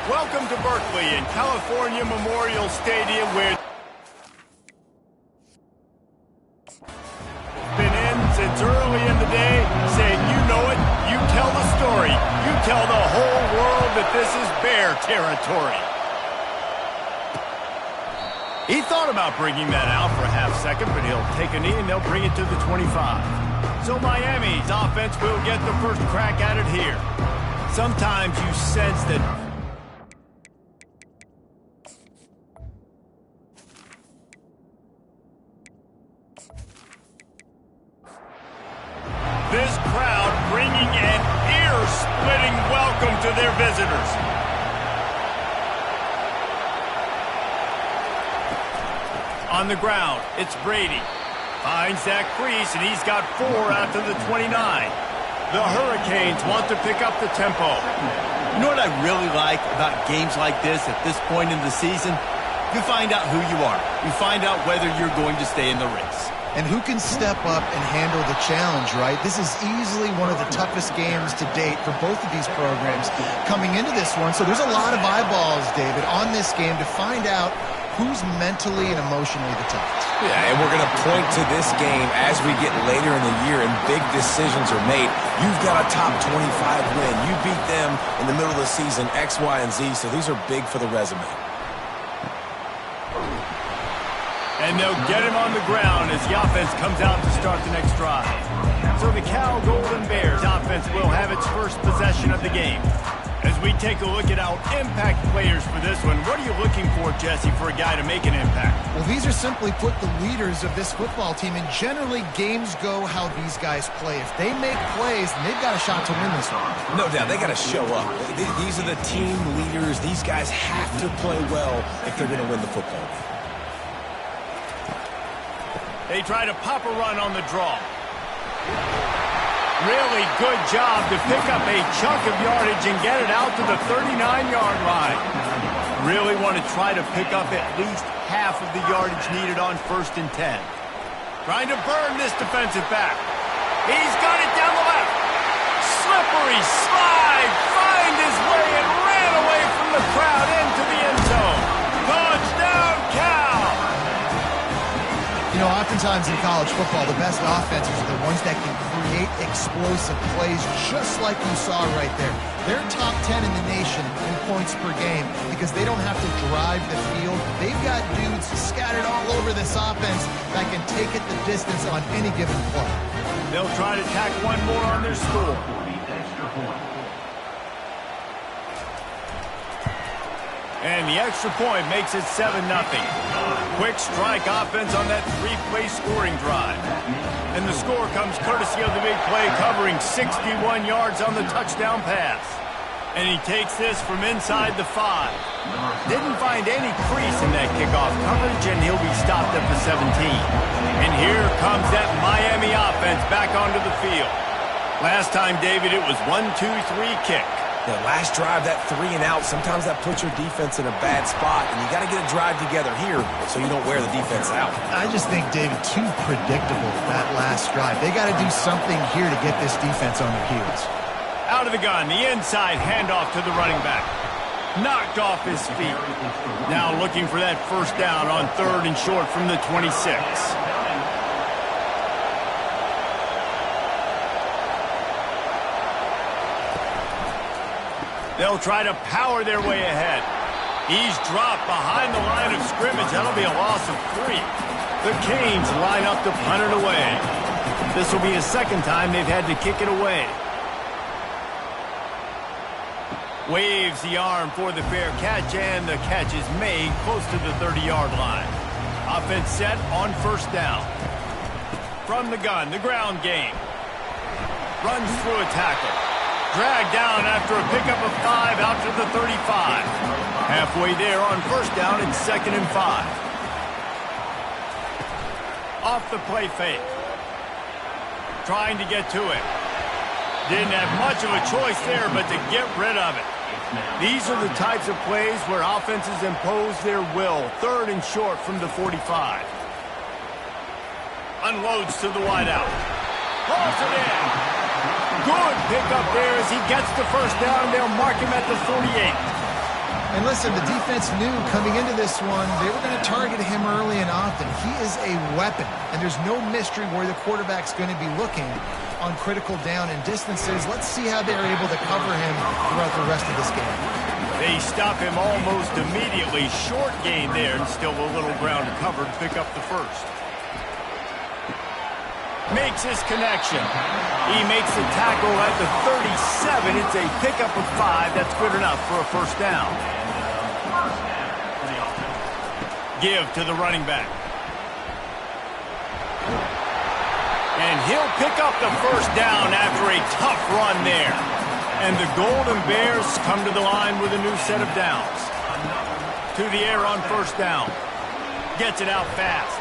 Welcome to Berkeley and California Memorial Stadium, where been in since early in the day, saying you know it, you tell the story, you tell the whole world that this is Bear territory. He thought about bringing that out for a half second, but he'll take a knee and they'll bring it to the 25. So Miami's offense will get the first crack at it here. Sometimes you sense that this crowd bringing an ear-splitting welcome to their visitors. On the ground, it's Brady. Finds that crease, and he's got 4 out to the 29. The Hurricanes want to pick up the tempo. You know what I really like about games like this at this point in the season? You find out who you are. You find out whether you're going to stay in the race. And who can step up and handle the challenge, right? This is easily one of the toughest games to date for both of these programs coming into this one. So there's a lot of eyeballs, David, on this game to find out who's mentally and emotionally the toughest. Yeah, and we're going to point to this game as we get later in the year and big decisions are made. You've got a top 25 win. You beat them in the middle of the season, X, Y, and Z, so these are big for the resume. And they'll get him on the ground as the offense comes out to start the next drive. So the Cal Golden Bears offense will have its first possession of the game. As we take a look at our impact players for this one, what are you looking for, Jesse, for a guy to make an impact? Well, these are simply put the leaders of this football team, and generally games go how these guys play. If they make plays, then they've got a shot to win this one. No doubt, they got to show up. These are the team leaders. These guys have to play well if they're going to win the football game. They try to pop a run on the draw. Really good job to pick up a chunk of yardage and get it out to the 39-yard line. Really want to try to pick up at least half of the yardage needed on 1st and 10. Trying to burn this defensive back. He's got it down the left. Slippery slide. Find his way and ran away from the crowd into the end zone. Touchdown, Cal! You know, oftentimes in college football, the best offenses are the ones that can create explosive plays just like you saw right there. They're top 10 in the nation in points per game because they don't have to drive the field. They've got dudes scattered all over this offense that can take it the distance on any given play. They'll try to tack one more on their score. And the extra point makes it 7-0. Quick strike offense on that 3-play scoring drive. And the score comes courtesy of the big play covering 61 yards on the touchdown pass. And he takes this from inside the 5. Didn't find any crease in that kickoff coverage, and he'll be stopped at the 17. And here comes that Miami offense back onto the field. Last time, David, it was 1-2-3 kick. The last drive, that 3 and out, sometimes that puts your defense in a bad spot, and you got to get a drive together here so you don't wear the defense out. I just think, David, too predictable that last drive. They got to do something here to get this defense on their heels. Out of the gun, the inside handoff to the running back. Knocked off his feet. Now looking for that first down on 3rd and short from the 26. They'll try to power their way ahead. He's dropped behind the line of scrimmage. That'll be a loss of 3. The Canes line up to punt it away. This will be the second time they've had to kick it away. Waves the arm for the fair catch, and the catch is made close to the 30-yard line. Offense set on 1st down. From the gun, the ground game. Runs through a tackle. Dragged down after a pickup of 5 out to the 35. Halfway there on 1st down, it's 2nd and 5. Off the play fake. Trying to get to it. Didn't have much of a choice there but to get rid of it. These are the types of plays where offenses impose their will. 3rd and short from the 45. Unloads to the wideout. Hauls it in. Good pickup there as he gets the first down. They'll mark him at the 48. And listen, the defense knew coming into this one, they were going to target him early and often. He is a weapon, and there's no mystery where the quarterback's going to be looking on critical down and distances. Let's see how they're able to cover him throughout the rest of this game. They stop him almost immediately. Short gain there, and still a little ground to cover to pick up the first. Makes his connection. He makes the tackle at the 37. It's a pickup of 5. That's good enough for a first down. Give to the running back. And he'll pick up the first down after a tough run there. And the Golden Bears come to the line with a new set of downs. To the air on first down. Gets it out fast.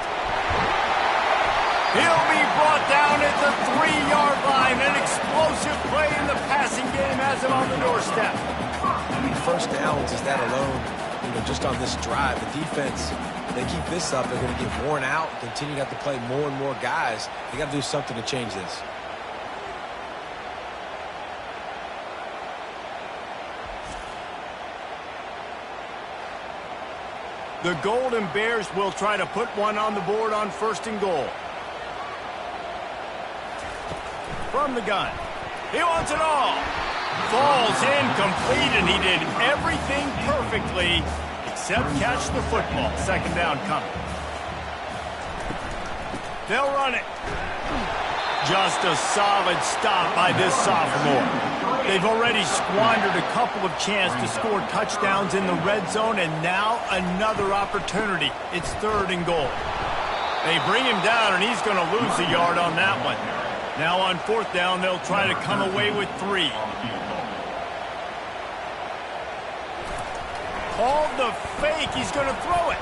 He'll be brought down at the 3-yard line. An explosive play in the passing game has him on the doorstep. I mean, first downs is that alone, just on this drive. The defense, they keep this up, they're going to get worn out, continue to have to play more and more guys. They got to do something to change this. The Golden Bears will try to put one on the board on first and goal. From the gun. He wants it all. Falls incomplete, and he did everything perfectly except catch the football. Second down coming. They'll run it. Just a solid stop by this sophomore. They've already squandered a couple of chances to score touchdowns in the red zone, and now another opportunity. It's third and goal. They bring him down, and he's going to lose a yard on that one. Now on fourth down, they'll try to come away with 3. Called the fake. He's going to throw it.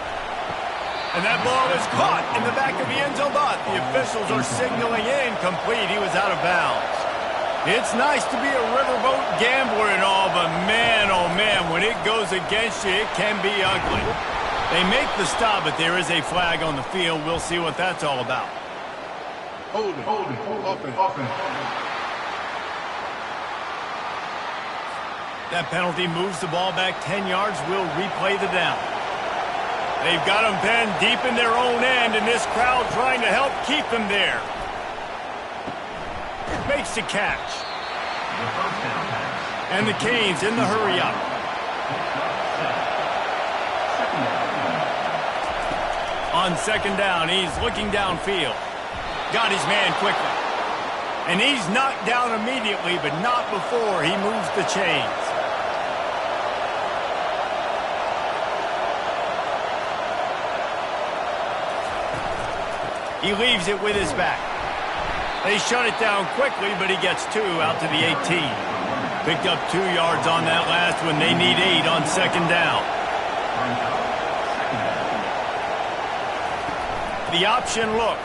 And that ball is caught in the back of the end zone, but the officials are signaling incomplete. He was out of bounds. It's nice to be a riverboat gambler and all, but man, oh man, when it goes against you, it can be ugly. They make the stop, but there is a flag on the field. We'll see what that's all about. Hold it, offense. That penalty moves the ball back 10 yards. We'll replay the down. They've got them pinned deep in their own end, and this crowd trying to help keep them there. Makes the catch. And the Canes in the hurry-up. On second down, he's looking downfield. Got his man quickly. And he's knocked down immediately, but not before he moves the chains. He leaves it with his back. They shut it down quickly, but he gets 2 out to the 18. Picked up 2 yards on that last one. They need 8 on second down. The option look.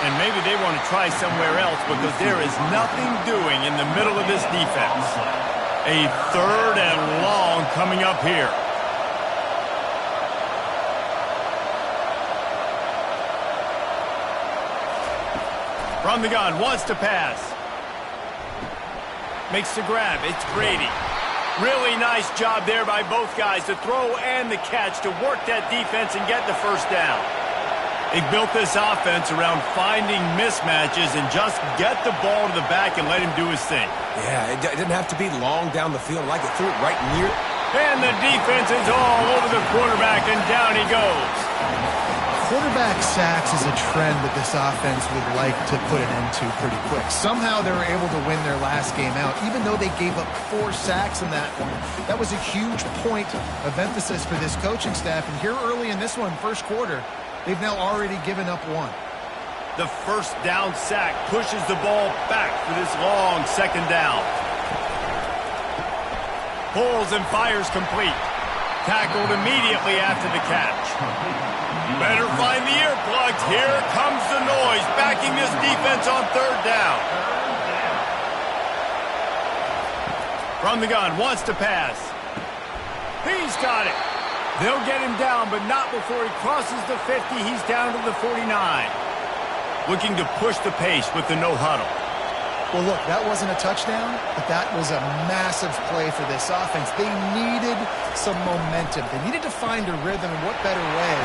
And maybe they want to try somewhere else because there is nothing doing in the middle of this defense. A third and long coming up here. From the gun, wants to pass. Makes the grab. It's Brady. Really nice job there by both guys, the throw and the catch, to work that defense and get the first down. They built this offense around finding mismatches and just get the ball to the back and let him do his thing. Yeah, it didn't have to be long down the field. Like it threw it right near. And the defense is all over the quarterback, and down he goes. Quarterback sacks is a trend that this offense would like to put an end to pretty quick. Somehow they were able to win their last game out, even though they gave up 4 sacks in that one. That was a huge point of emphasis for this coaching staff. And here early in this one, first quarter, they've now already given up 1. The first down sack pushes the ball back for this long second down. Pulls and fires complete. Tackled immediately after the catch. Better find the earplugs. Here comes the noise, backing this defense on third down. From the gun, wants to pass. He's got it. They'll get him down, but not before he crosses the 50. He's down to the 49. Looking to push the pace with the no huddle. Well, look, that wasn't a touchdown, but that was a massive play for this offense. They needed some momentum. They needed to find a rhythm, and what better way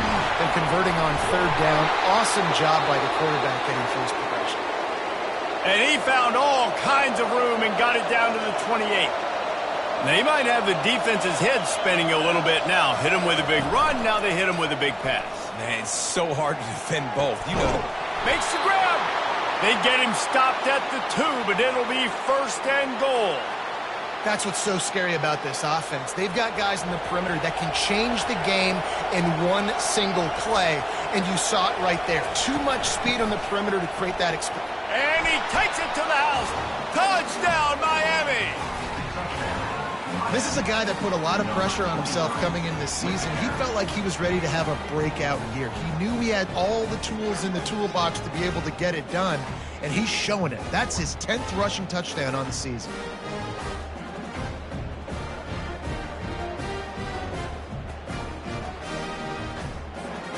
than converting on third down. Awesome job by the quarterback getting through his progression. And he found all kinds of room and got it down to the 28. They might have the defense's head spinning a little bit now. Hit him with a big run, now they hit him with a big pass. Man, it's so hard to defend both. You know that. Makes the grab. They get him stopped at the 2, but it'll be first and goal. That's what's so scary about this offense. They've got guys in the perimeter that can change the game in one single play, and you saw it right there. Too much speed on the perimeter to create that experience. And he takes it to the house. Touchdown, Miami. This is a guy that put a lot of pressure on himself coming in this season. He felt like he was ready to have a breakout year. He knew he had all the tools in the toolbox to be able to get it done, and he's showing it. That's his 10th rushing touchdown on the season.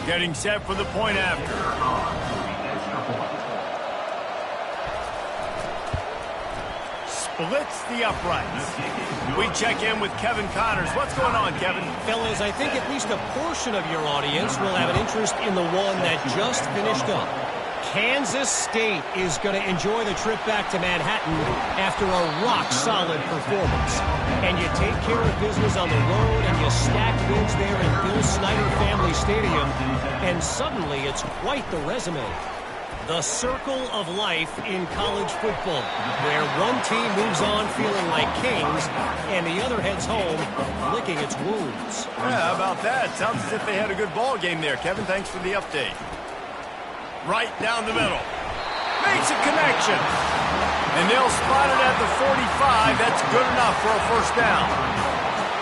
Getting set for the point after. Splits the uprights. We check in with Kevin Connors. What's going on, Kevin? Fellas, I think at least a portion of your audience will have an interest in the one that just finished up. Kansas State is going to enjoy the trip back to Manhattan after a rock-solid performance. And you take care of business on the road and you stack wins there in Bill Snyder Family Stadium, and suddenly it's quite the resume. The circle of life in college football, where one team moves on feeling like kings and the other heads home licking its wounds. Yeah, how about that? Sounds as if they had a good ball game there. Kevin, thanks for the update. Right down the middle. Makes a connection. And they'll spot it at the 45. That's good enough for a first down.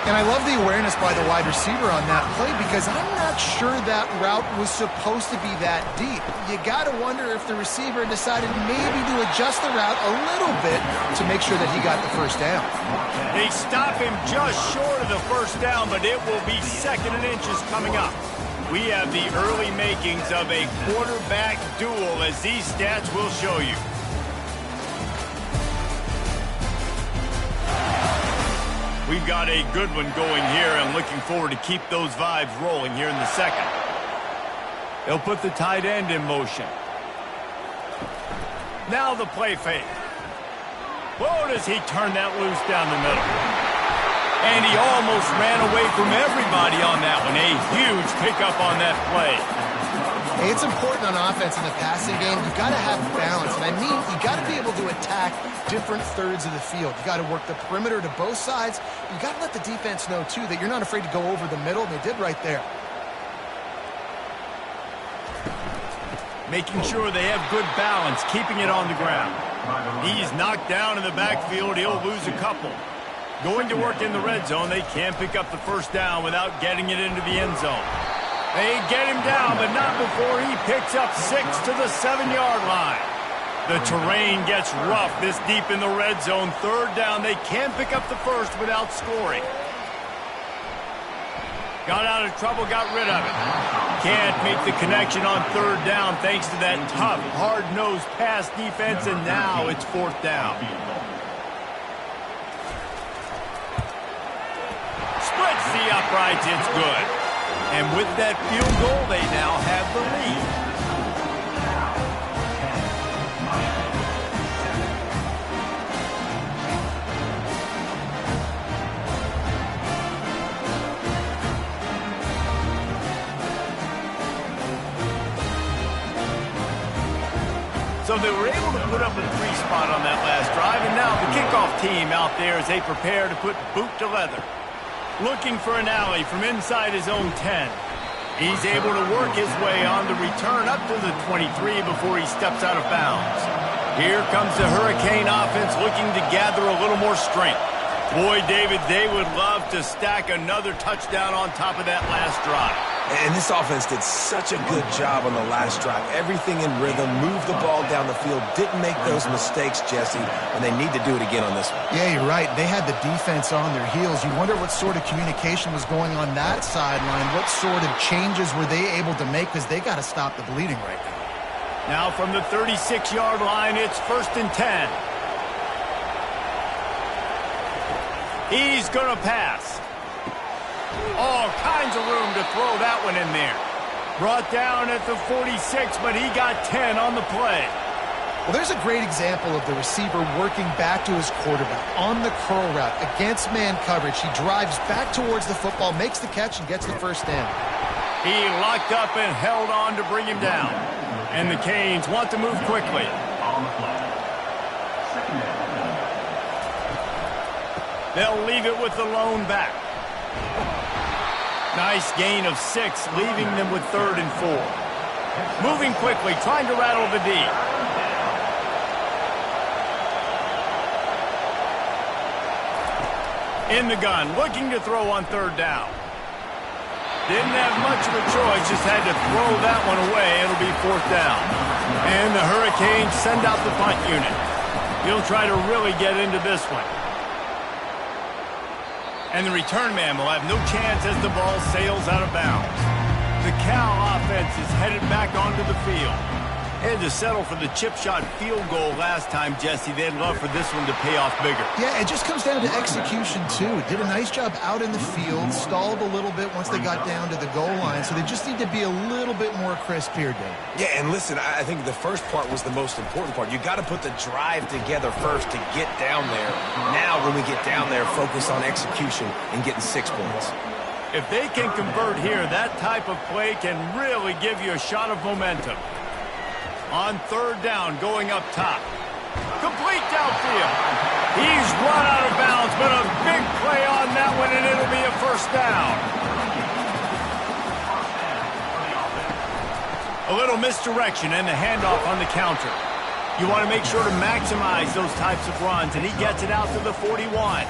And I love the awareness by the wide receiver on that play, because I'm not sure that route was supposed to be that deep. You got to wonder if the receiver decided maybe to adjust the route a little bit to make sure that he got the first down. They stop him just short of the first down, but it will be second and inches coming up. We have the early makings of a quarterback duel, as these stats will show you. We've got a good one going here. I'm looking forward to keep those vibes rolling here in the second. They'll put the tight end in motion. Now the play fake. Whoa, does he turn that loose down the middle. And he almost ran away from everybody on that one. A huge pickup on that play. Hey, it's important on offense in the passing game. You've got to have balance. And I mean, you got to be able to attack different thirds of the field. You got to work the perimeter to both sides. You got to let the defense know, too, that you're not afraid to go over the middle. And they did right there. Making sure they have good balance, keeping it on the ground. He's knocked down in the backfield. He'll lose a couple. Going to work in the red zone. They can't pick up the first down without getting it into the end zone. They get him down, but not before he picks up 6 to the 7-yard line. The terrain gets rough this deep in the red zone. Third down, they can't pick up the first without scoring. Got out of trouble, got rid of it. Can't make the connection on third down thanks to that tough, hard-nosed pass defense, and now it's fourth down. Splits the uprights, it's good. And with that field goal, they now have the lead. So they were able to put up a 3 spot on that last drive, and now the kickoff team out there as they prepare to put boot to leather. Looking for an alley from inside his own 10. He's able to work his way on the return up to the 23 before he steps out of bounds. Here comes the Hurricane offense looking to gather a little more strength. Boy, David, they would love to stack another touchdown on top of that last drive. And this offense did such a good job on the last drive. Everything in rhythm, moved the ball down the field, didn't make those mistakes, Jesse, and they need to do it again on this one. Yeah, you're right. They had the defense on their heels. You wonder what sort of communication was going on that sideline. What sort of changes were they able to make, because they got to stop the bleeding right now. Now from the 36-yard line, it's 1st and 10. He's going to pass. All kinds of room to throw that one in there. Brought down at the 46, but he got 10 on the play. Well, there's a great example of the receiver working back to his quarterback on the curl route against man coverage. He drives back towards the football, makes the catch, and gets the first down. He locked up and held on to bring him down. And the Canes want to move quickly. They'll leave it with the lone back. Nice gain of 6, leaving them with 3rd and 4. Moving quickly, trying to rattle the D. In the gun, looking to throw on 3rd down. Didn't have much of a choice, just had to throw that one away. It'll be 4th down. And the Hurricanes send out the punt unit. He'll try to really get into this one. And the return man will have no chance as the ball sails out of bounds. The Cal offense is headed back onto the field. Had to settle for the chip shot field goal last time, Jesse. They'd love for this one to pay off bigger. Yeah, it just comes down to execution, too. Did a nice job out in the field, stalled a little bit once they got down to the goal line, so they just need to be a little bit more crisp here, Dave. Yeah, and listen, I think the first part was the most important part. You got to put the drive together first to get down there. Now, when we get down there, focus on execution and getting 6 points. If they can convert here, that type of play can really give you a shot of momentum. On 3rd down, going up top. Complete downfield. He's run out of bounds, but a big play on that one, and it'll be a 1st down. A little misdirection and the handoff on the counter. You want to make sure to maximize those types of runs, and he gets it out to the 41.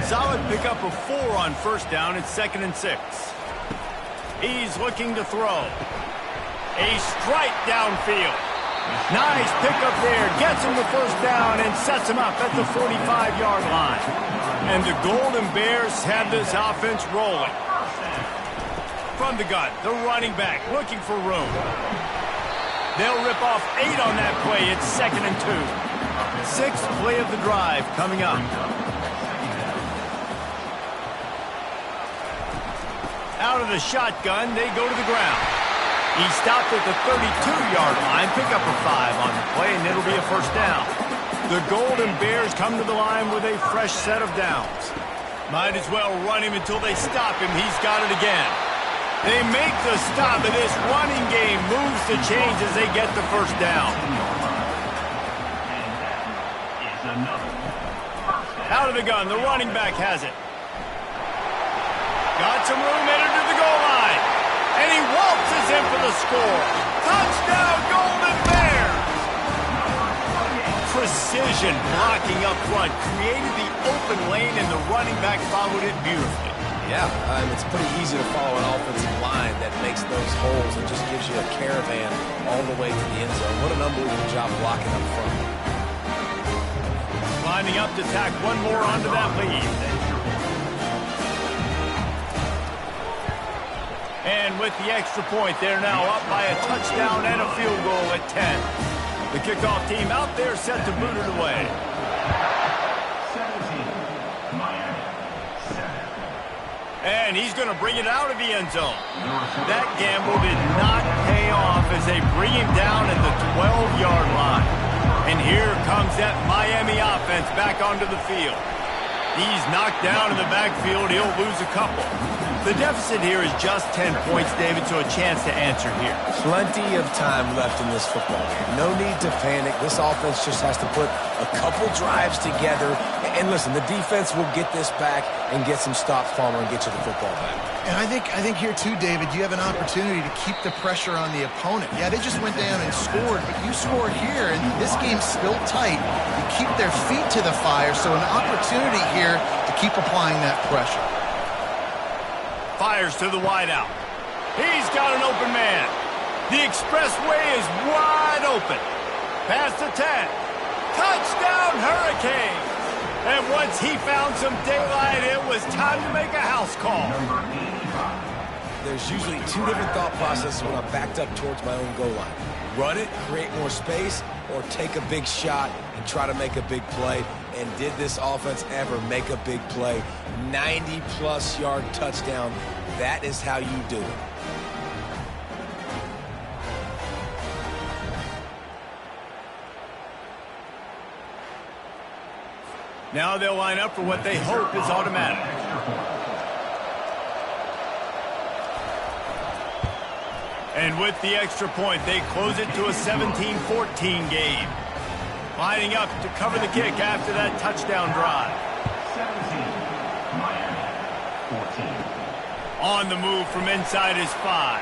Solid pickup of 4 on 1st down. It's 2nd and 6. He's looking to throw. A strike downfield. Nice pickup there. Gets him the 1st down and sets him up at the 45-yard line. And the Golden Bears have this offense rolling. From the gun, the running back looking for room. They'll rip off 8 on that play. It's 2nd and 2. 6th play of the drive coming up. Out of the shotgun, they go to the ground. He stopped at the 32-yard line, pick up a 5 on the play, and it'll be a 1st down. The Golden Bears come to the line with a fresh set of downs. Might as well run him until they stop him. He's got it again. They make the stop, and this running game moves the chains as they get the 1st down. Out of the gun, the running back has it. Got some room, entered to the goal line. And he waltzes in for the score. Touchdown, Golden Bears! Precision blocking up front created the open lane, and the running back followed it beautifully. Yeah, it's pretty easy to follow an offensive line that makes those holes and just gives you a caravan all the way to the end zone. What an unbelievable job blocking up front. Lining up to tack one more onto that lead. And with the extra point, they're now up by a touchdown and a field goal at 10. The kickoff team out there set to boot it away. 17, Miami, 7. And he's going to bring it out of the end zone. That gamble did not pay off as they bring him down at the 12-yard line. And here comes that Miami offense back onto the field. He's knocked down in the backfield. He'll lose a couple. The deficit here is just 10 points, David, so a chance to answer here. Plenty of time left in this football game. No need to panic. This offense just has to put a couple drives together. And listen, the defense will get this back and get some stops, Palmer, and get you the football back. And I think here, too, David, you have an opportunity to keep the pressure on the opponent. Yeah, they just went down and scored, but you scored here, and this game's still tight. You keep their feet to the fire, so an opportunity here to keep applying that pressure. Fires to the wideout. He's got an open man. The expressway is wide open. Past the 10. Touchdown, Hurricanes! And once he found some daylight, it was time to make a house call. There's usually 2 different thought processes when I'm backed up towards my own goal line. Run it, create more space, or take a big shot and try to make a big play. And did this offense ever make a big play? 90-plus yard touchdown. That is how you do it. Now they'll line up for what they hope is automatic. And with the extra point, they close it to a 17-14 game. Lining up to cover the kick after that touchdown drive. 17, 14. On the move from inside his 5.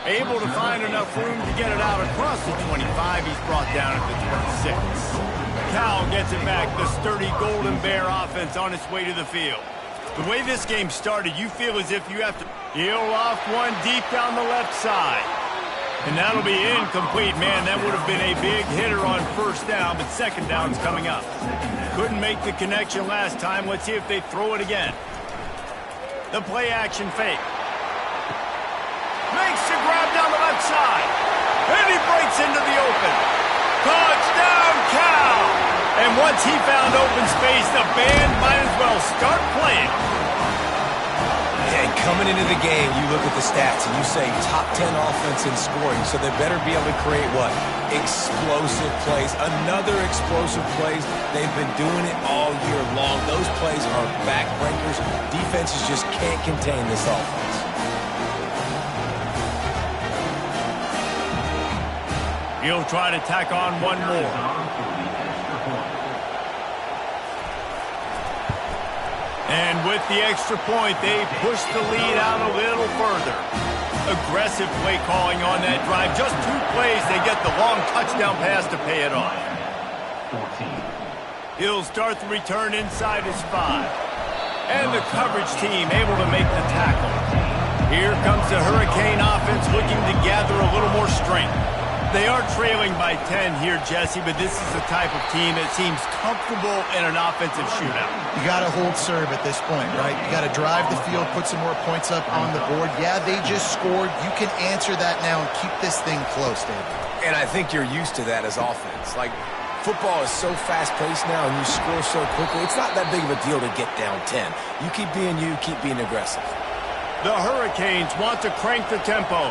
Able to find enough room to get it out across the 25. He's brought down at the 26. Cal gets it back. The sturdy Golden Bear offense on its way to the field. The way this game started, you feel as if you have to peel off one deep down the left side. And that'll be incomplete. Man, that would have been a big hitter on first down, but second down's coming up. Couldn't make the connection last time. Let's see if they throw it again. The play action fake. Makes the grab down the left side. And he breaks into the open. Touchdown, Cal! And once he found open space, the band might as well start playing. And coming into the game, you look at the stats and you say top 10 offense in scoring, so they better be able to create what? Explosive plays. Another explosive plays. They've been doing it all year long. Those plays are backbreakers. Defenses just can't contain this offense. He'll try to tack on one more. And with the extra point, they push the lead out a little further. Aggressive play calling on that drive. Just 2 plays, they get the long touchdown pass to pay it off. 14. He'll start the return inside his 5. And the coverage team able to make the tackle. Here comes the Hurricane offense looking to gather a little more strength. They are trailing by 10 here, Jesse, but this is the type of team that seems comfortable in an offensive shootout. You got to hold serve at this point, right? You got to drive the field, put some more points up on the board. Yeah, they just scored. You can answer that now and keep this thing close, David. And I think you're used to that as offense. Like, football is so fast-paced now and you score so quickly, it's not that big of a deal to get down 10. You keep being aggressive. The Hurricanes want to crank the tempo.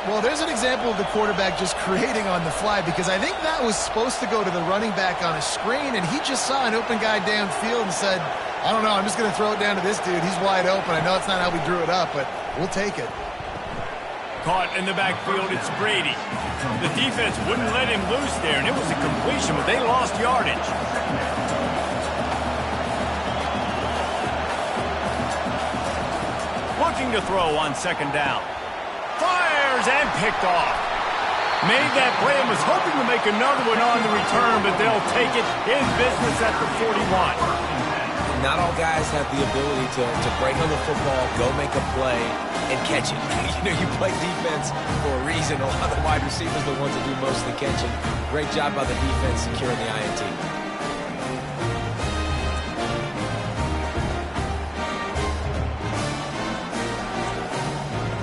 Well, there's an example of the quarterback just creating on the fly, because I think that was supposed to go to the running back on a screen, and he just saw an open guy downfield and said, I don't know, I'm just going to throw it down to this dude. He's wide open. I know it's not how we drew it up, but we'll take it. Caught in the backfield, it's Brady. The defense wouldn't let him loose there, and it was a completion, but they lost yardage. Looking to throw on second down. Fires and picked off. Made that play and was hoping to make another one on the return, but they'll take it in business at the 41. Not all guys have the ability to break on the football, go make a play, and catch it. You play defense for a reason. A lot of the wide receivers are the ones that do most of the catching. Great job by the defense securing the INT.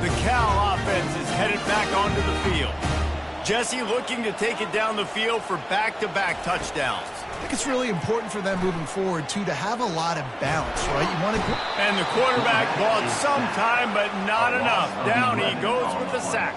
The Cal offense is headed back onto the field. Jesse looking to take it down the field for back-to-back touchdowns. I think it's really important for them moving forward, too, to have a lot of balance, right? You want to... And the quarterback bought some time, but not enough. Down he goes with the sack.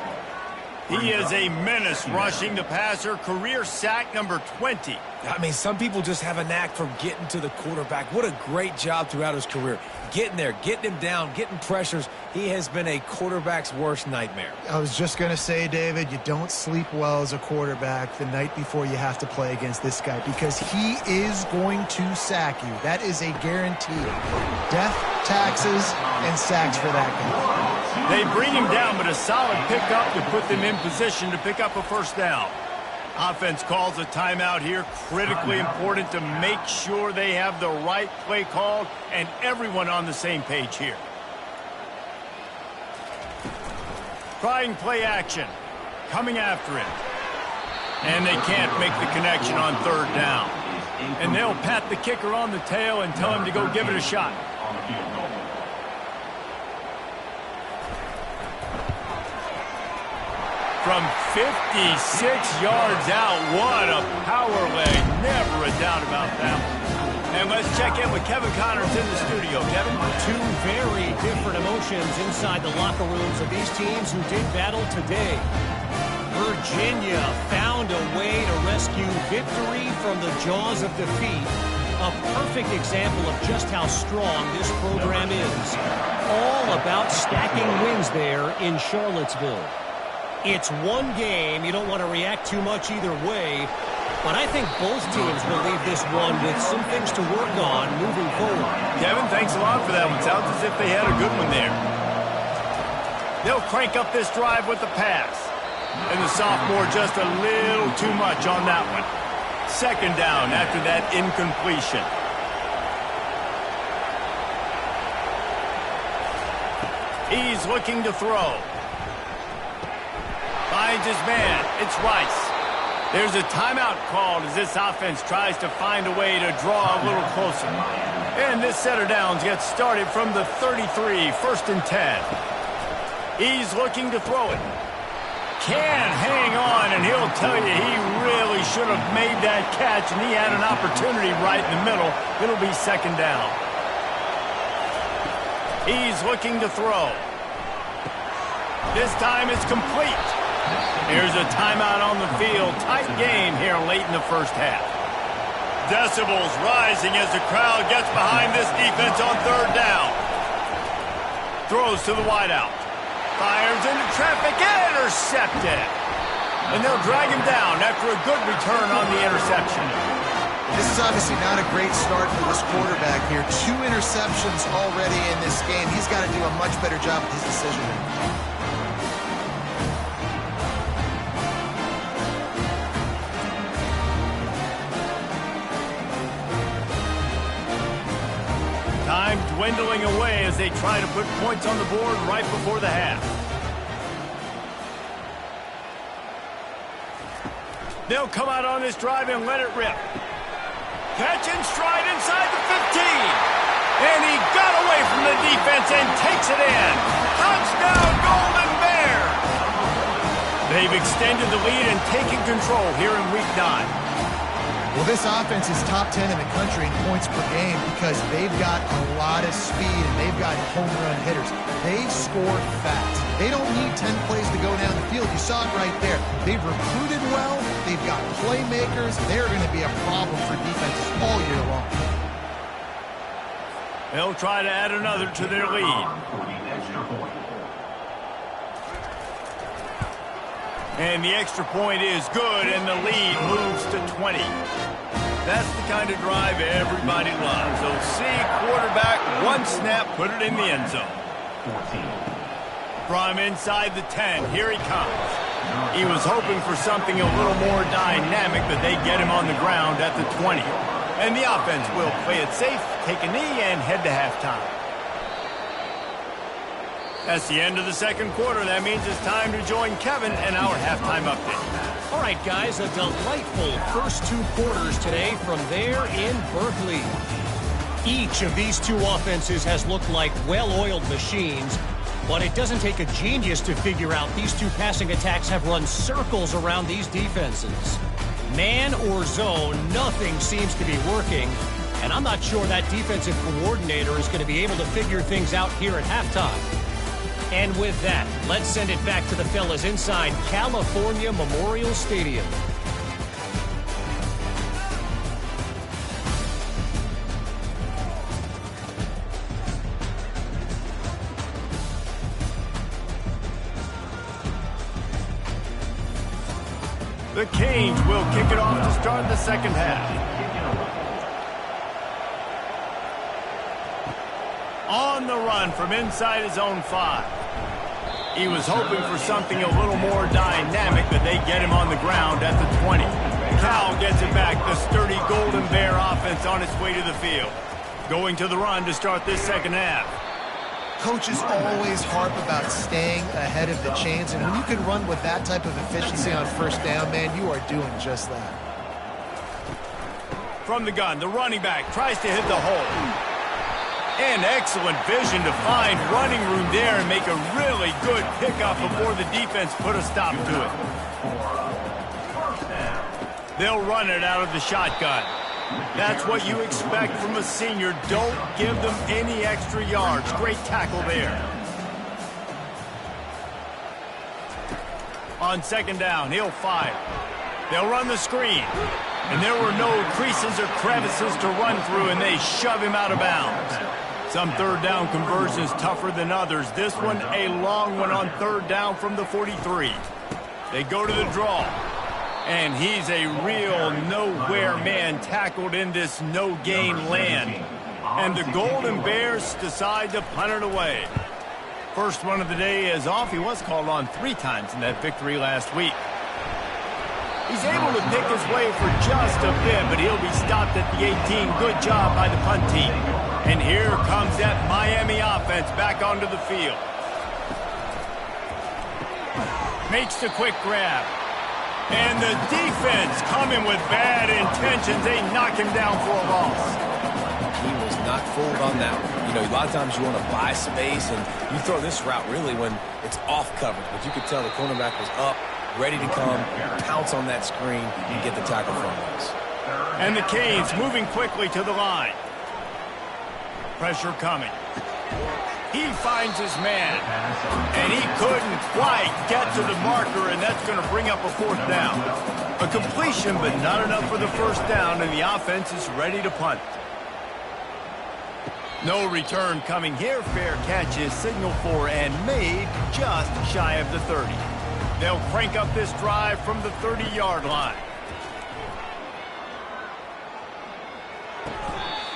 He is a menace rushing the passer. Career sack number 20. I mean, some people just have a knack for getting to the quarterback. What a great job throughout his career. Getting there, getting him down, getting pressures. He has been a quarterback's worst nightmare. I was just going to say, David, you don't sleep well as a quarterback the night before you have to play against this guy, because he is going to sack you. That is a guarantee. Death, taxes, and sacks for that guy. They bring him down, but a solid pickup to put them in position to pick up a first down. Offense calls a timeout here. Critically important to make sure they have the right play called and everyone on the same page here. Trying play action. Coming after him. And they can't make the connection on third down. And they'll pat the kicker on the tail and tell him to go give it a shot. from 56 yards out. What a power leg. Never a doubt about that one. And let's check in with Kevin Connors in the studio. Kevin? Two very different emotions inside the locker rooms of these teams who did battle today. Virginia found a way to rescue victory from the jaws of defeat. A perfect example of just how strong this program is. All about stacking wins there in Charlottesville. It's one game. You don't want to react too much either way. But I think both teams will leave this one with some things to work on moving forward. Kevin, thanks a lot for that one. Sounds as if they had a good one there. They'll crank up this drive with the pass. And the sophomore just a little too much on that one. Second down after that incompletion. He's looking to throw. Finds his man. It's Rice. There's a timeout called as this offense tries to find a way to draw a little closer. And this set of downs gets started from the 33, 1st and 10. He's looking to throw it. Can't hang on, and he'll tell you he really should have made that catch, and he had an opportunity right in the middle. It'll be second down. He's looking to throw. This time it's complete. Here's a timeout on the field. Tight game here late in the first half. Decibels rising as the crowd gets behind this defense on third down. Throws to the wideout. Fires into traffic. Intercepted. And they'll drag him down after a good return on the interception. This is obviously not a great start for this quarterback here. 2 interceptions already in this game. He's got to do a much better job with his decision-making. Time dwindling away as they try to put points on the board right before the half. They'll come out on this drive and let it rip. Catch and stride inside the 15. And he got away from the defense and takes it in. Touchdown, Golden Bear! They've extended the lead and taken control here in Week 9. Well, this offense is top 10 in the country in points per game because they've got a lot of speed and they've got home run hitters. They score fast. They don't need 10 plays to go down the field. You saw it right there. They've recruited well. They've got playmakers. They're going to be a problem for defenses all year long. They'll try to add another to their lead. And the extra point is good, and the lead moves to 20. That's the kind of drive everybody loves. So see quarterback, one snap, put it in the end zone. From inside the 10, here he comes. He was hoping for something a little more dynamic, but they get him on the ground at the 20. And the offense will play it safe, take a knee, and head to halftime. That's the end of the second quarter. That means it's time to join Kevin and our halftime update. All right, guys, a delightful first 2 quarters today from there in Berkeley. Each of these 2 offenses has looked like well-oiled machines, but it doesn't take a genius to figure out these 2 passing attacks have run circles around these defenses. Man or zone, nothing seems to be working, and I'm not sure that defensive coordinator is going to be able to figure things out here at halftime. And with that, let's send it back to the fellas inside California Memorial Stadium. The Canes will kick it off to start the second half. On the run from inside his own 5. He was hoping for something a little more dynamic, but they get him on the ground at the 20. Cal gets it back. The sturdy Golden Bear offense on its way to the field. Going to the run to start this second half. Coaches always harp about staying ahead of the chains, and when you can run with that type of efficiency on first down, man, you are doing just that. From the gun, the running back tries to hit the hole. And excellent vision to find running room there and make a really good pickup before the defense put a stop to it. They'll run it out of the shotgun. That's what you expect from a senior. Don't give them any extra yards. Great tackle there. On second down, he'll fire. They'll run the screen. And there were no creases or crevices to run through, and they shove him out of bounds. Some third down conversions tougher than others. This one, a long one on third down from the 43. They go to the draw. And he's a real nowhere man tackled in this no-gain land. And the Golden Bears decide to punt it away. First one of the day is off. He was called on 3 times in that victory last week. He's able to pick his way for just a bit, but he'll be stopped at the 18. Good job by the punt team. And here comes that Miami offense back onto the field. Makes the quick grab. And the defense coming with bad intentions. They knock him down for a loss. He was not fooled on that one. You know, a lot of times you want to buy space, and you throw this route really when it's off coverage. But you could tell the cornerback was up, ready to come, pounce on that screen, and get the tackle from us. And the Canes moving quickly to the line. Pressure coming. He finds his man. And he couldn't quite get to the marker, and that's going to bring up a 4th down. A completion, but not enough for the 1st down, and the offense is ready to punt. No return coming here. Fair catch is signaled for and made just shy of the 30. They'll crank up this drive from the 30-yard line.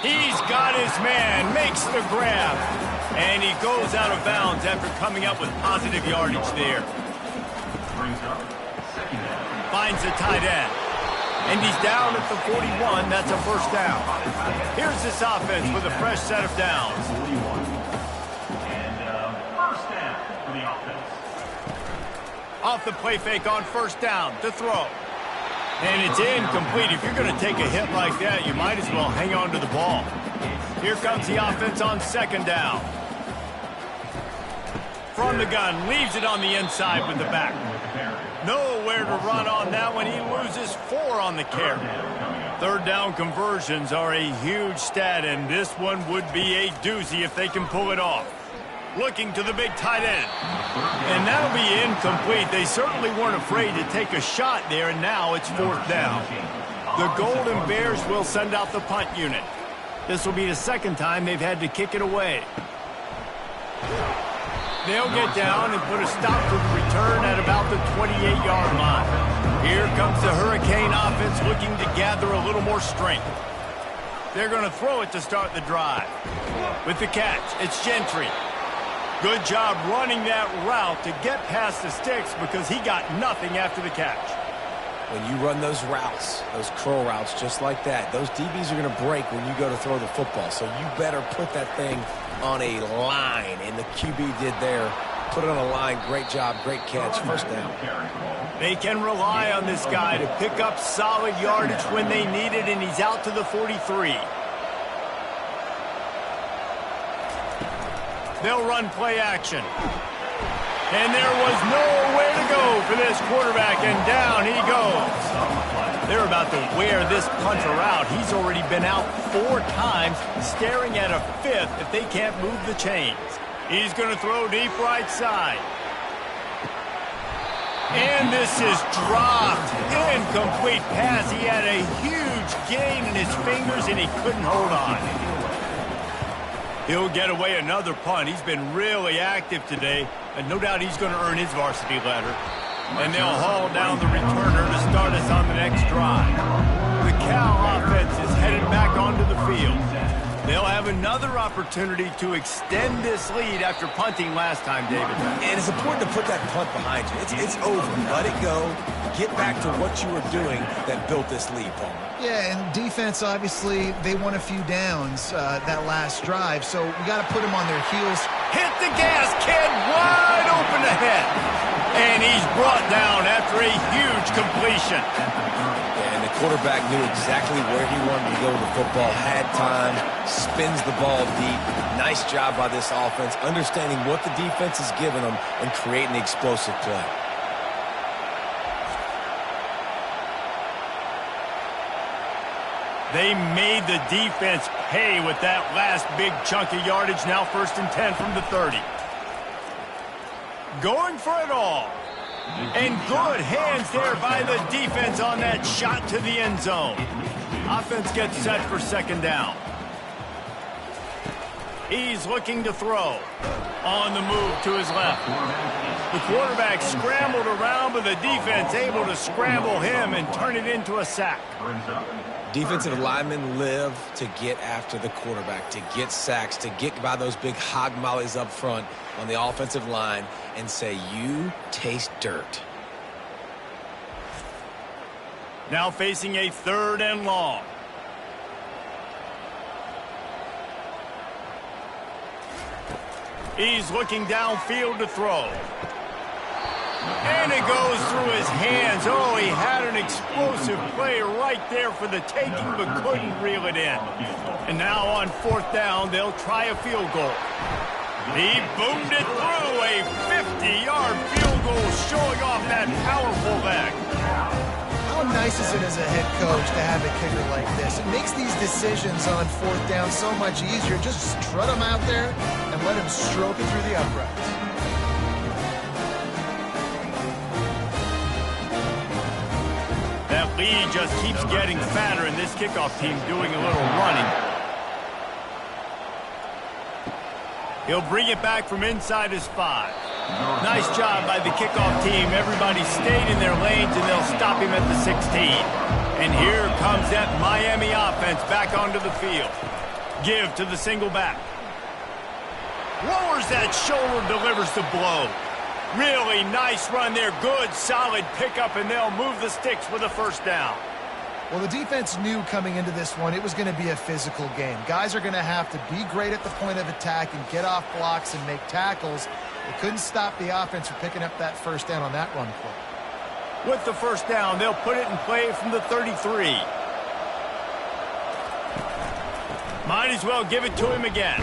He's got his man, makes the grab, and he goes out of bounds after coming up with positive yardage there. Finds the tight end, and he's down at the 41. That's a 1st down. Here's this offense with a fresh set of downs. Off the play fake on 1st down to throw. And it's incomplete. If you're going to take a hit like that, you might as well hang on to the ball. Here comes the offense on 2nd down. From the gun, leaves it on the inside with the back. Nowhere to run on that one. He loses 4 on the carry. 3rd down conversions are a huge stat, and this one would be a doozy if they can pull it off. Looking to the big tight end. And that'll be incomplete. They certainly weren't afraid to take a shot there, and now it's 4th down. The Golden Bears will send out the punt unit. This will be the 2nd time they've had to kick it away. They'll get down and put a stop to the return at about the 28-yard line. Here comes the Hurricane offense looking to gather a little more strength. They're going to throw it to start the drive. With the catch, it's Gentry. Good job running that route to get past the sticks because he got nothing after the catch. When you run those routes, those curl routes just like that, those DBs are going to break when you go to throw the football. So you better put that thing on a line, and the QB did there. Put it on a line. Great job, great catch, 1st down. They can rely on this guy to pick up solid yardage when they need it, and he's out to the 43. They'll run play action. And there was nowhere to go for this quarterback, and down he goes. They're about to wear this punter out. He's already been out 4 times, staring at a 5th if they can't move the chains. He's going to throw deep right side. And this is dropped. Incomplete pass. He had a huge gain in his fingers, and he couldn't hold on. He'll get away another punt. He's been really active today, and no doubt he's going to earn his varsity letter. And they'll haul down the returner to start us on the next drive. The Cal offense is headed back onto the field. They'll have another opportunity to extend this lead after punting last time, David. And it's important to put that punt behind you. It's over. Let it go. Get back to what you were doing that built this lead, Paul. Yeah, and defense, obviously, they won a few downs that last drive, so we got to put them on their heels. Hit the gas, kid, wide open ahead. And he's brought down after a huge completion. And the quarterback knew exactly where he wanted to go with the football, had time, spins the ball deep. Nice job by this offense, understanding what the defense is giving them and creating the explosive play. They made the defense pay with that last big chunk of yardage. Now 1st and 10 from the 30. Going for it all. And good hands there by the defense on that shot to the end zone. Offense gets set for 2nd down. He's looking to throw. On the move to his left. The quarterback scrambled around, but the defense able to scramble him and turn it into a sack. Defensive linemen live to get after the quarterback, to get sacks, to get by those big hog mollies up front on the offensive line and say, you taste dirt. Now facing a 3rd and long. He's looking downfield to throw. And it goes through his hands. Oh, he had an explosive play right there for the taking, but couldn't reel it in. And now on 4th down, they'll try a field goal. He boomed it through, a 50-yard field goal, showing off that powerful leg. How nice is it as a head coach to have a kicker like this? It makes these decisions on 4th down so much easier. Just strut him out there and let him stroke it through the uprights. That lead just keeps getting fatter, and this kickoff team doing a little running. He'll bring it back from inside his 5. Nice job by the kickoff team. Everybody stayed in their lanes, and they'll stop him at the 16. And here comes that Miami offense back onto the field. Give to the single back. Lowers that shoulder, delivers the blow. Really nice run there. Good, solid pickup, and they'll move the sticks with a 1st down. Well, the defense knew coming into this one it was going to be a physical game. Guys are going to have to be great at the point of attack and get off blocks and make tackles. They couldn't stop the offense from picking up that 1st down on that run play. With the 1st down, they'll put it in play from the 33. Might as well give it to him again.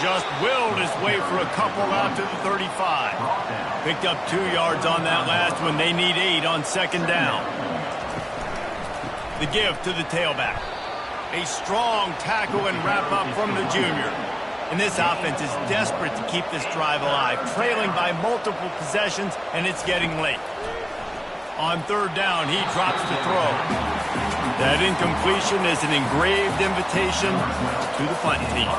Just willed his way for a couple out to the 35. Picked up 2 yards on that last one. They need 8 on 2nd down. The give to the tailback. A strong tackle and wrap up from the junior. And this offense is desperate to keep this drive alive, trailing by multiple possessions, and it's getting late. On 3rd down, he drops to throw. That incompletion is an engraved invitation to the punt team.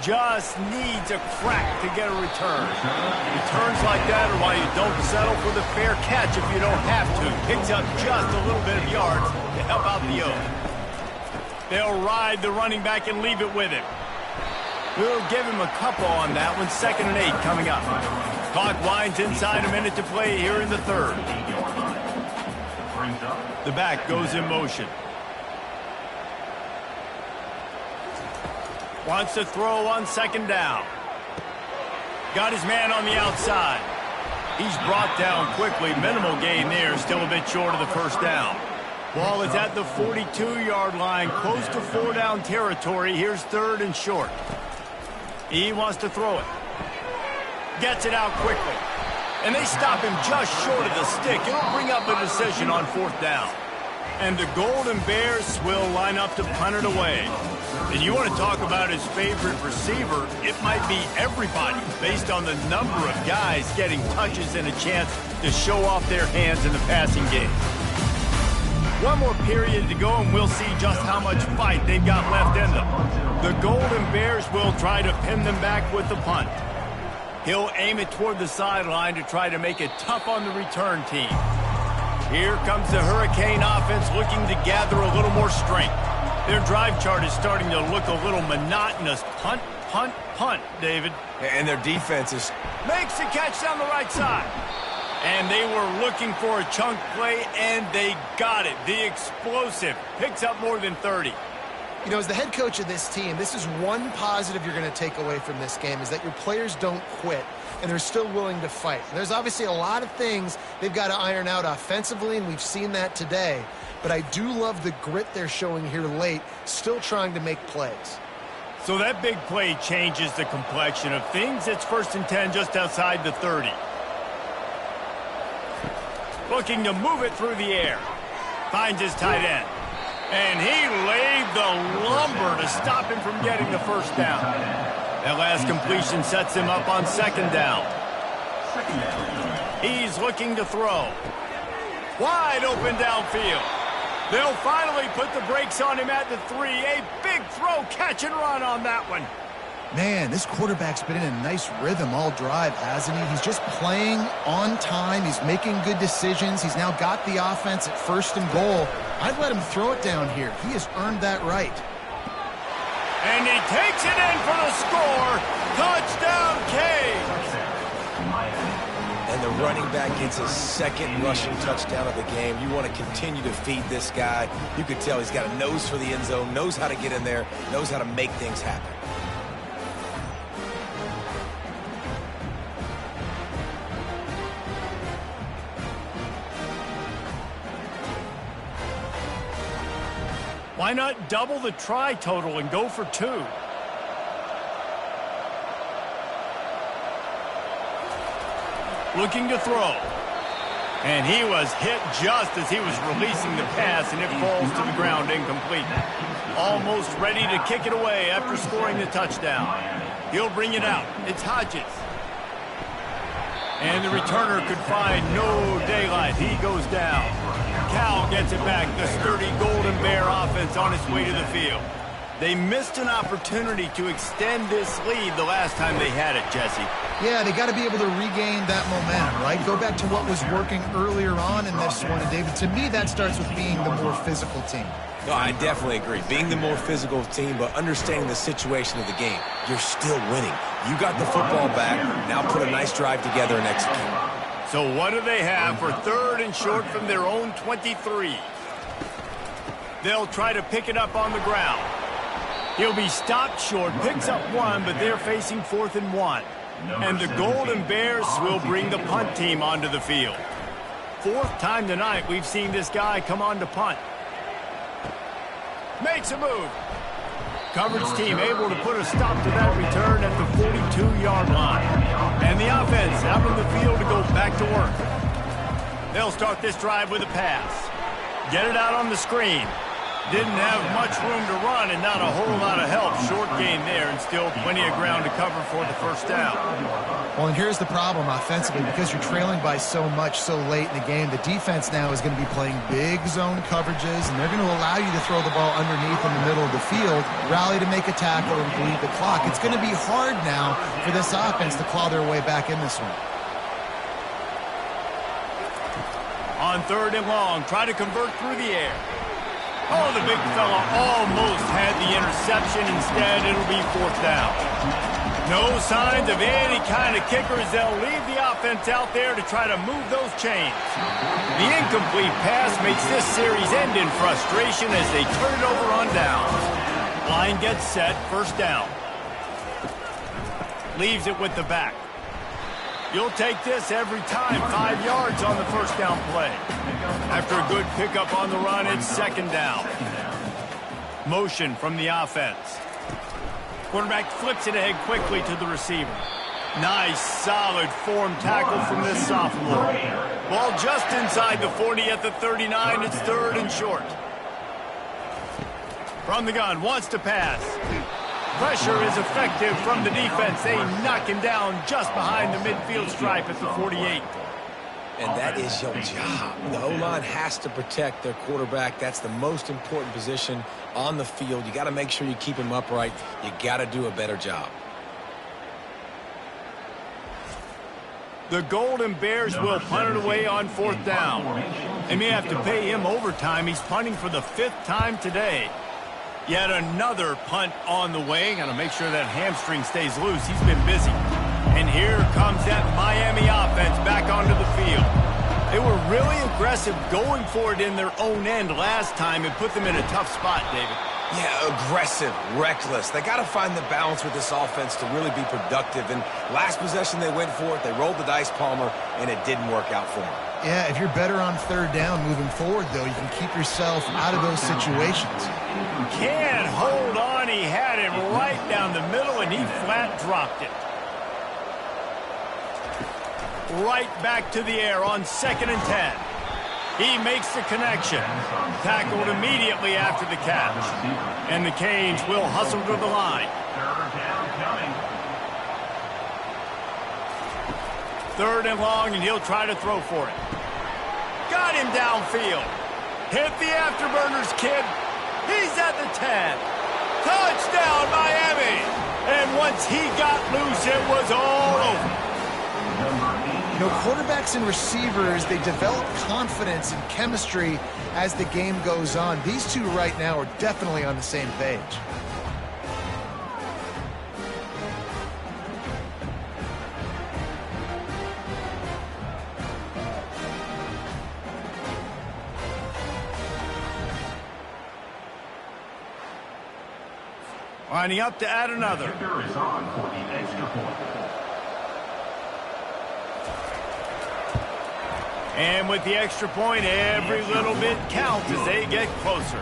Just needs a crack to get a return. Returns like that are why you don't settle for the fair catch if you don't have to. Picks up just a little bit of yards to help out the O's. They'll ride the running back and leave it with him. We'll give him a couple on that one. 2nd and 8 coming up. Clock winds inside, a minute to play here in the 3rd. The back goes in motion. Wants to throw on 2nd down. Got his man on the outside. He's brought down quickly. Minimal gain there. Still a bit short of the 1st down. Ball is at the 42-yard line. Close to 4-down territory. Here's 3rd and short. He wants to throw it. Gets it out quickly. And they stop him just short of the stick. It'll bring up a decision on 4th down. And the Golden Bears will line up to punt it away. And you want to talk about his favorite receiver, it might be everybody based on the number of guys getting touches and a chance to show off their hands in the passing game. One more period to go, and we'll see just how much fight they've got left in them. The Golden Bears will try to pin them back with the punt. He'll aim it toward the sideline to try to make it tough on the return team. Here comes the Hurricane offense looking to gather a little more strength. Their drive chart is starting to look a little monotonous. Punt, punt, punt, David. And their defense is... Makes the catch down the right side. And they were looking for a chunk play, and they got it. The explosive picks up more than 30. You know, as the head coach of this team, this is one positive you're going to take away from this game, is that your players don't quit and they're still willing to fight. There's obviously a lot of things they've got to iron out offensively, and we've seen that today. But I do love the grit they're showing here late, still trying to make plays. So that big play changes the complexion of things. It's 1st and 10 just outside the 30. Looking to move it through the air. Finds his tight end. And he laid the lumber to stop him from getting the first down. That last completion sets him up on 2nd down. He's looking to throw. Wide open downfield. They'll finally put the brakes on him at the 3. A big throw, catch and run on that one. Man, this quarterback's been in a nice rhythm all drive, hasn't he? He's just playing on time. He's making good decisions. He's now got the offense at 1st and goal. I'd let him throw it down here. He has earned that right. And he takes it in for the score. Touchdown, Canes. And the running back gets his 2nd rushing touchdown of the game. You want to continue to feed this guy. You could tell he's got a nose for the end zone, knows how to get in there, knows how to make things happen. Why not double the try total and go for 2? Looking to throw. And he was hit just as he was releasing the pass, and it falls to the ground incomplete. Almost ready to kick it away after scoring the touchdown. He'll bring it out. It's Hodges. And the returner could find no daylight. He goes down. Cal gets it back. The sturdy Golden Bear offense on its way to the field. They missed an opportunity to extend this lead the last time they had it, Jesse. Yeah, they got to be able to regain that momentum, right? Go back to what was working earlier on in this one. And, David, to me, that starts with being the more physical team. No, I definitely agree. Being the more physical team, but understanding the situation of the game. You're still winning. You got the football back. Now put a nice drive together and execute. So what do they have for 3rd and short from their own 23? They'll try to pick it up on the ground. He'll be stopped short, picks up 1, but they're facing 4th and 1. And the Golden Bears will bring the punt team onto the field. 4th time tonight we've seen this guy come on to punt. Makes a move. Coverage team able to put a stop to that return at the 42-yard line. And the offense out on the field to go back to work. They'll start this drive with a pass. Get it out on the screen. Didn't have much room to run and not a whole lot of help. Short game there and still plenty of ground to cover for the first down. Well, and here's the problem offensively. Because you're trailing by so much so late in the game, the defense now is going to be playing big zone coverages, and they're going to allow you to throw the ball underneath in the middle of the field, rally to make a tackle, and bleed the clock. It's going to be hard now for this offense to claw their way back in this one. On 3rd and long, try to convert through the air. Oh, the big fella almost had the interception. Instead, it'll be 4th down. No signs of any kind of kickers. They'll leave the offense out there to try to move those chains. The incomplete pass makes this series end in frustration as they turn it over on downs. Line gets set, 1st down. Leaves it with the back. You'll take this every time. 5 yards on the 1st down play. After a good pickup on the run, it's 2nd down. Motion from the offense. Quarterback flips it ahead quickly to the receiver. Nice, solid form tackle from this sophomore. Ball just inside the 40 at the 39. It's 3rd and short. From the gun, wants to pass. Pressure is effective from the defense. They knock him down just behind the midfield stripe at the 48. And that is your job. The O-line has to protect their quarterback. That's the most important position on the field. You got to make sure you keep him upright. You got to do a better job. The Golden Bears will punt it away on 4th down. They may have to pay him overtime. He's punting for the 5th time today. Yet another punt on the way. Got to make sure that hamstring stays loose. He's been busy. And here comes that Miami offense back onto the field. They were really aggressive going for it in their own end last time and put them in a tough spot, David. Yeah, aggressive, reckless. They got to find the balance with this offense to really be productive. And last possession, they went for it. They rolled the dice, Palmer, and it didn't work out for them. Yeah, if you're better on third down moving forward, though, you can keep yourself out of those situations. Can't hold on. He had it right down the middle, and he flat dropped it. Right back to the air on 2nd and 10. He makes the connection. Tackled immediately after the catch. And the Canes will hustle to the line. 3rd and long, and he'll try to throw for it. Got him downfield. Hit the afterburners, kid. He's at the 10. Touchdown, Miami. And once he got loose, it was all over. You know, quarterbacks and receivers, they develop confidence and chemistry as the game goes on. These two right now are definitely on the same page. Lining up to add another. Kicker is on for the extra point. And with the extra point, every little bit counts as they get closer.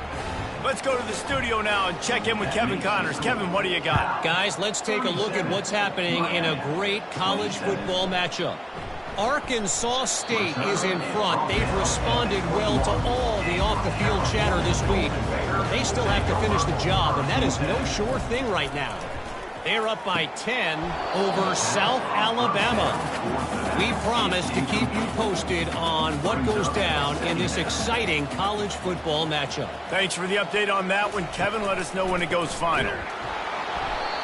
Let's go to the studio now and check in with Kevin Connors. Kevin, what do you got? Guys, let's take a look at what's happening in a great college football matchup. Arkansas State is in front. They've responded well to all the off-the-field chatter this week. They still have to finish the job, and that is no sure thing right now. They're up by 10 over South Alabama. We promise to keep you posted on what goes down in this exciting college football matchup. Thanks for the update on that one, Kevin. Let us know when it goes final.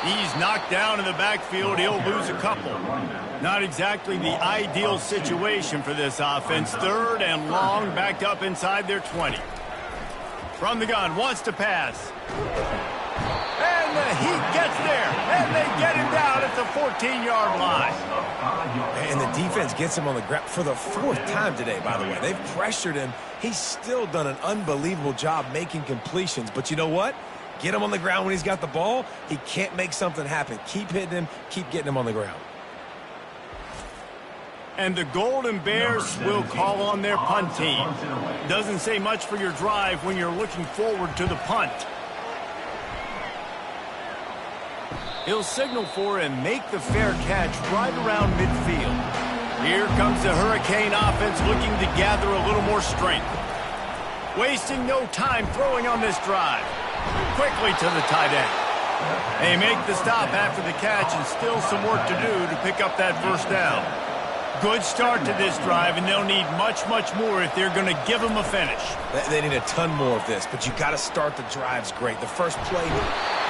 He's knocked down in the backfield. He'll lose a couple. Not exactly the ideal situation for this offense. 3rd and long, backed up inside their 20. From the gun, wants to pass. And the heat gets there, and they get him down at the 14-yard line. And the defense gets him on the ground for the 4th time today, by the way. They've pressured him. He's still done an unbelievable job making completions. But you know what? Get him on the ground when he's got the ball. He can't make something happen. Keep hitting him. Keep getting him on the ground. And the Golden Bears will call on their punt team. Doesn't say much for your drive when you're looking forward to the punt. He'll signal for and make the fair catch right around midfield. Here comes the Hurricane offense looking to gather a little more strength. Wasting no time throwing on this drive. Quickly to the tight end. They make the stop after the catch and still some work to do to pick up that 1st down. Good start to this drive, and they'll need much, much more if they're going to give them a finish. They need a ton more of this, but you got to start the drives great. The first play.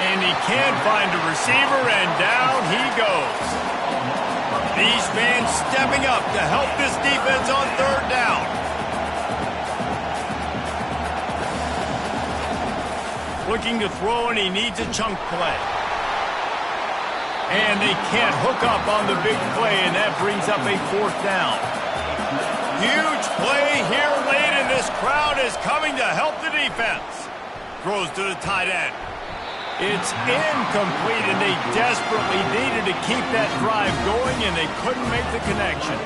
And he can't find a receiver, and down he goes. These fans stepping up to help this defense on 3rd down. Looking to throw, and he needs a chunk play. And they can't hook up on the big play, and that brings up a 4th down. Huge play here late, and this crowd is coming to help the defense. Throws to the tight end. It's incomplete, and they desperately needed to keep that drive going, and they couldn't make the connection.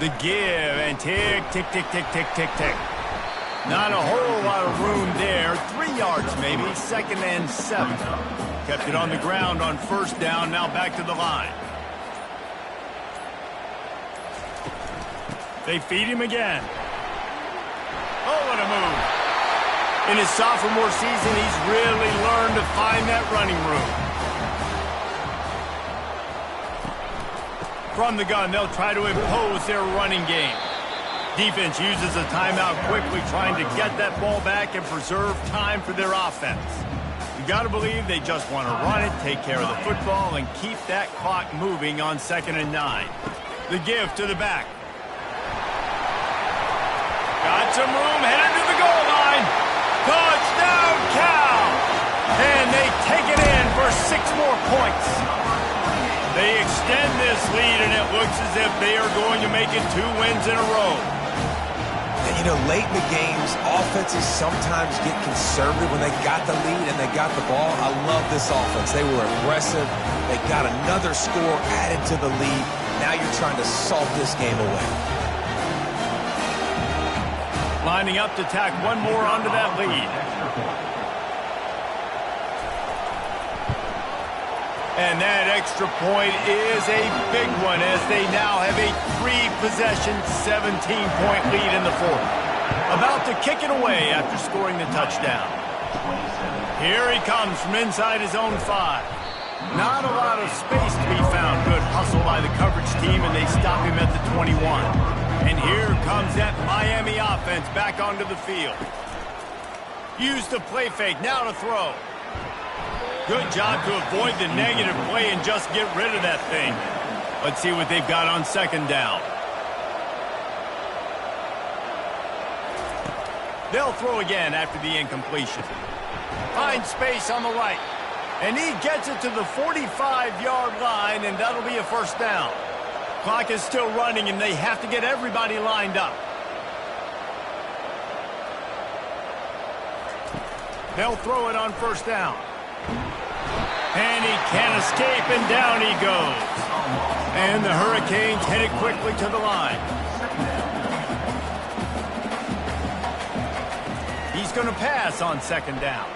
The give, and tick, tick, tick, tick, tick, tick, tick. Not a whole lot of room there. 3 yards maybe. 2nd and 7. Kept it on the ground on 1st down. Now back to the line. They feed him again. Oh, what a move. In his sophomore season, he's really learned to find that running room. From the gun, they'll try to impose their running game. Defense uses a timeout quickly, trying to get that ball back and preserve time for their offense. You got to believe they just want to run it, take care of the football, and keep that clock moving on 2nd and 9. The give to the back. Got some room, headed to the goal line. Touchdown, Cal! And they take it in for 6 more points. They extend this lead, and it looks as if they are going to make it 2 wins in a row. You know, late in the games, offenses sometimes get conservative when they got the lead and they got the ball. I love this offense. They were aggressive. They got another score added to the lead. Now you're trying to salt this game away. Lining up to tack one more onto that lead. And that extra point is a big one as they now have a 3-possession, 17-point lead in the fourth. About to kick it away after scoring the touchdown. Here he comes from inside his own 5. Not a lot of space to be found. Good hustle by the coverage team, and they stop him at the 21. And here comes that Miami offense back onto the field. Use the play fake, now to throw. Good job to avoid the negative play and just get rid of that thing. Let's see what they've got on second down. They'll throw again after the incompletion. Finds space on the right. And he gets it to the 45-yard line, and that'll be a first down. Clock is still running, and they have to get everybody lined up. They'll throw it on first down. And he can't escape, and down he goes. And the Hurricanes headed quickly to the line. He's going to pass on second down.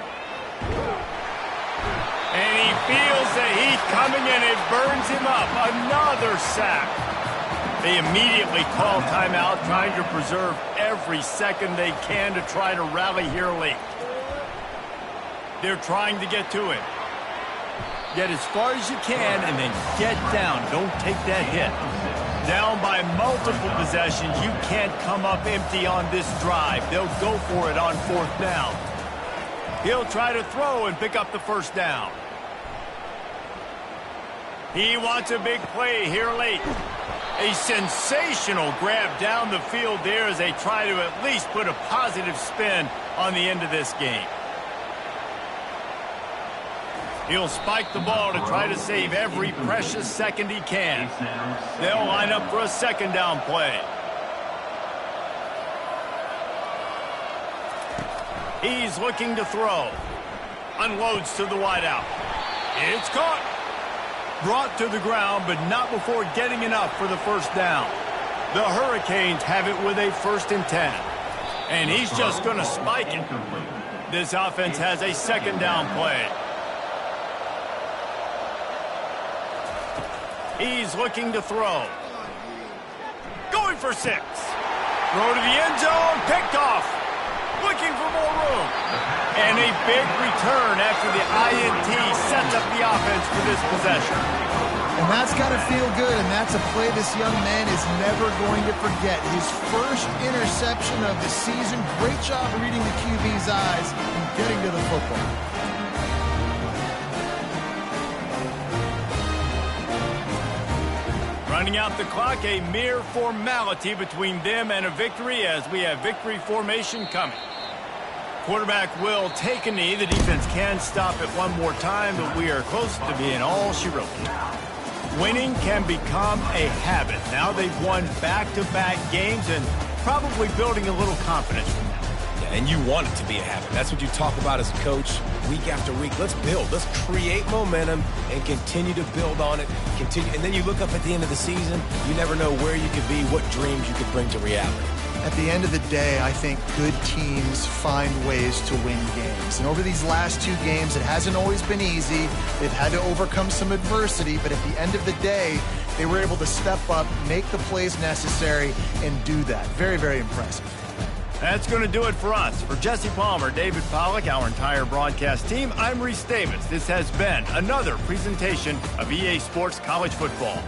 And he feels the heat coming, and it burns him up. Another sack. They immediately call timeout, trying to preserve every second they can to try to rally here late. They're trying to get to it. Get as far as you can, and then get down. Don't take that hit. Down by multiple possessions, you can't come up empty on this drive. They'll go for it on fourth down. He'll try to throw and pick up the first down. He wants a big play here late. A sensational grab down the field there as they try to at least put a positive spin on the end of this game. He'll spike the ball to try to save every precious second he can. They'll line up for a second down play. He's looking to throw. Unloads to the wideout. It's caught. Brought to the ground, but not before getting enough for the first down. The Hurricanes have it with a 1st and 10. And he's just going to spike it. This offense has a second down play. He's looking to throw. Going for 6. Throw to the end zone. Picked off. Looking for more room. And a big return after the INT sets up the offense for this possession. And that's got to feel good, and that's a play this young man is never going to forget. His first interception of the season. Great job reading the QB's eyes and getting to the football. Running out the clock, a mere formality between them and a victory as we have victory formation coming. Quarterback will take a knee. The defense can stop it one more time, but we are close to being all she wrote. Winning can become a habit. Now they've won back-to-back games and probably building a little confidence from that. Yeah, and you want it to be a habit. That's what you talk about as a coach week after week. Let's build. Let's create momentum and continue to build on it. Continue, and then you look up at the end of the season, you never know where you could be, what dreams you could bring to reality. At the end of the day, I think good teams find ways to win games. And over these last 2 games, it hasn't always been easy. They've had to overcome some adversity, but at the end of the day, they were able to step up, make the plays necessary, and do that. Very, very impressive. That's going to do it for us. For Jesse Palmer, David Pollack, our entire broadcast team, I'm Reese Davis. This has been another presentation of EA Sports College Football.